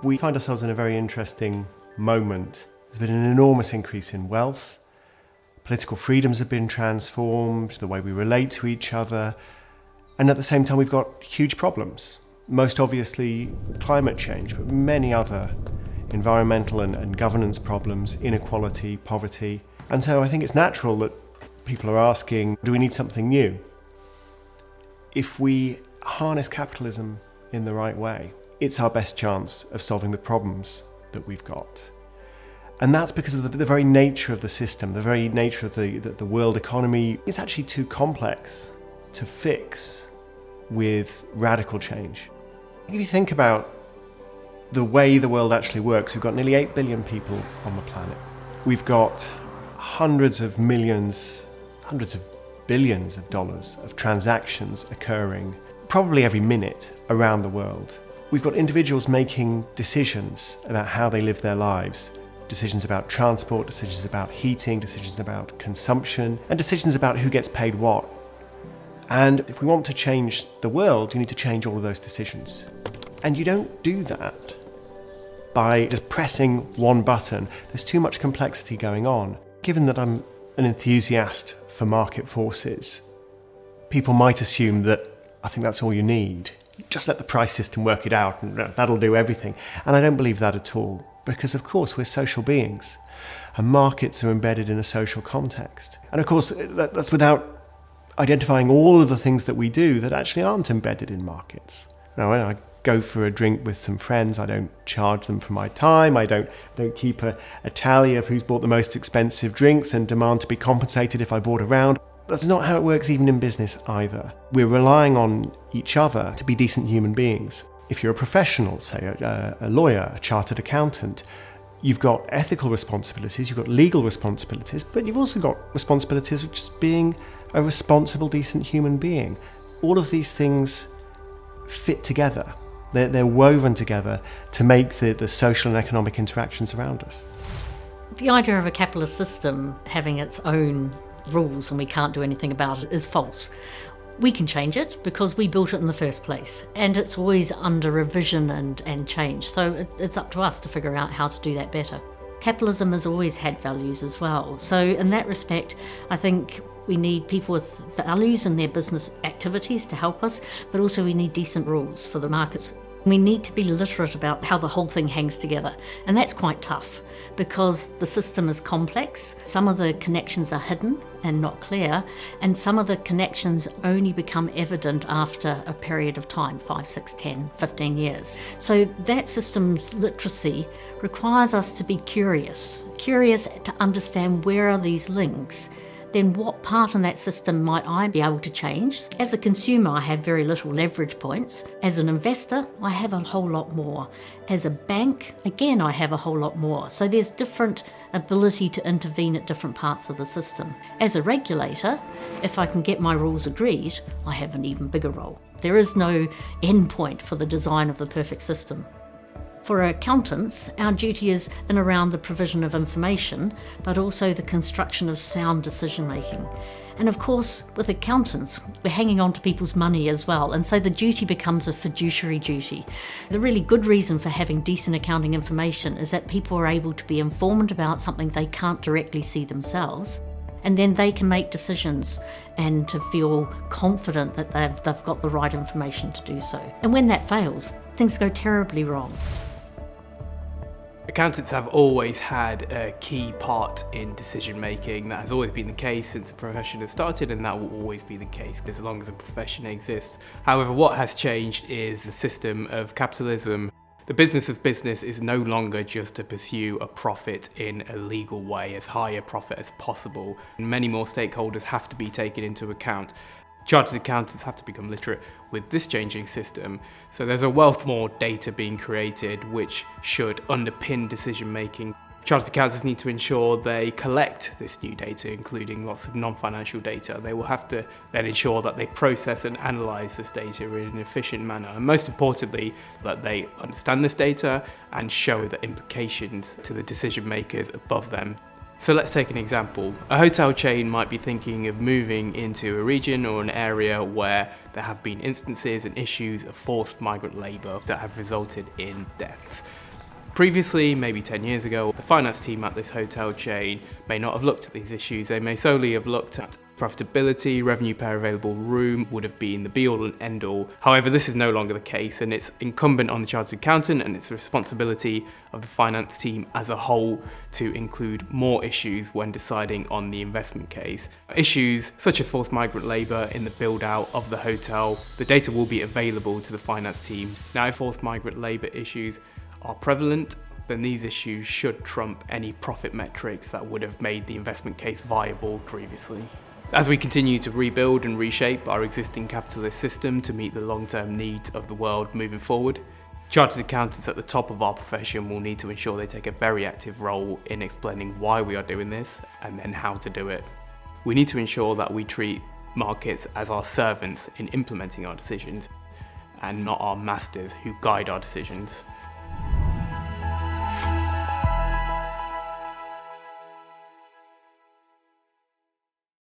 We find ourselves in a very interesting moment. There's been an enormous increase in wealth. Political freedoms have been transformed, the way we relate to each other. And at the same time, we've got huge problems. Most obviously, climate change, but many other environmental and governance problems, inequality, poverty. And so I think it's natural that people are asking, do we need something new? If we harness capitalism in the right way, it's our best chance of solving the problems that we've got. And that's because of the very nature of the system, the very nature of the world economy is actually too complex to fix with radical change. If you think about the way the world actually works, we've got nearly 8 billion people on the planet. We've got hundreds of millions, hundreds of billions of dollars of transactions occurring probably every minute around the world. We've got individuals making decisions about how they live their lives, decisions about transport, decisions about heating, decisions about consumption, and decisions about who gets paid what. And if we want to change the world, you need to change all of those decisions. And you don't do that by just pressing one button. There's too much complexity going on. Given that I'm an enthusiast for market forces, people might assume that I think that's all you need. Just let the price system work it out and that'll do everything. And I don't believe that at all, because of course we're social beings and markets are embedded in a social context. And of course that's without identifying all of the things that we do that actually aren't embedded in markets. Now, when I go for a drink with some friends, I don't charge them for my time, I don't keep a tally of who's bought the most expensive drinks and demand to be compensated if I bought a round. That's not how it works even in business either. We're relying on each other to be decent human beings. If you're a professional, say a lawyer, a chartered accountant, you've got ethical responsibilities, you've got legal responsibilities, but you've also got responsibilities of just being a responsible, decent human being. All of these things fit together. They're woven together to make the social and economic interactions around us. The idea of a capitalist system having its own rules and we can't do anything about it is false. We can change it because we built it in the first place, and it's always under revision and change, so it's up to us to figure out how to do that better. Capitalism has always had values as well, so in that respect I think we need people with values in their business activities to help us, but also we need decent rules for the markets. We need to be literate about how the whole thing hangs together, and that's quite tough because the system is complex. Some of the connections are hidden and not clear, and some of the connections only become evident after a period of time, 5, 6, 10, 15 years. So that system's literacy requires us to be curious to understand where are these links. Then what part in that system might I be able to change? As a consumer, I have very little leverage points. As an investor, I have a whole lot more. As a bank, again, I have a whole lot more. So there's different ability to intervene at different parts of the system. As a regulator, if I can get my rules agreed, I have an even bigger role. There is no end point for the design of the perfect system. For accountants, our duty is in around the provision of information, but also the construction of sound decision making. And of course, with accountants, we're hanging on to people's money as well, and so the duty becomes a fiduciary duty. The really good reason for having decent accounting information is that people are able to be informed about something they can't directly see themselves, and then they can make decisions and to feel confident that they've got the right information to do so. And when that fails, things go terribly wrong. Accountants have always had a key part in decision making. That has always been the case since the profession has started, and that will always be the case as long as the profession exists. However, what has changed is the system of capitalism. The business of business is no longer just to pursue a profit in a legal way, as high a profit as possible. Many more stakeholders have to be taken into account. Chartered accountants have to become literate with this changing system, so there's a wealth more data being created which should underpin decision making. Chartered accountants need to ensure they collect this new data, including lots of non-financial data. They will have to then ensure that they process and analyse this data in an efficient manner, and most importantly, that they understand this data and show the implications to the decision makers above them. So let's take an example. A hotel chain might be thinking of moving into a region or an area where there have been instances and issues of forced migrant labour that have resulted in deaths. Previously, maybe 10 years ago, the finance team at this hotel chain may not have looked at these issues. They may solely have looked at profitability, revenue per available room would have been the be-all and end-all. However, this is no longer the case, and it's incumbent on the chartered accountant and it's the responsibility of the finance team as a whole to include more issues when deciding on the investment case. Issues such as forced migrant labour in the build-out of the hotel, the data will be available to the finance team. Now, if forced migrant labour issues are prevalent, then these issues should trump any profit metrics that would have made the investment case viable previously. As we continue to rebuild and reshape our existing capitalist system to meet the long-term needs of the world moving forward, chartered accountants at the top of our profession will need to ensure they take a very active role in explaining why we are doing this and then how to do it. We need to ensure that we treat markets as our servants in implementing our decisions and not our masters who guide our decisions.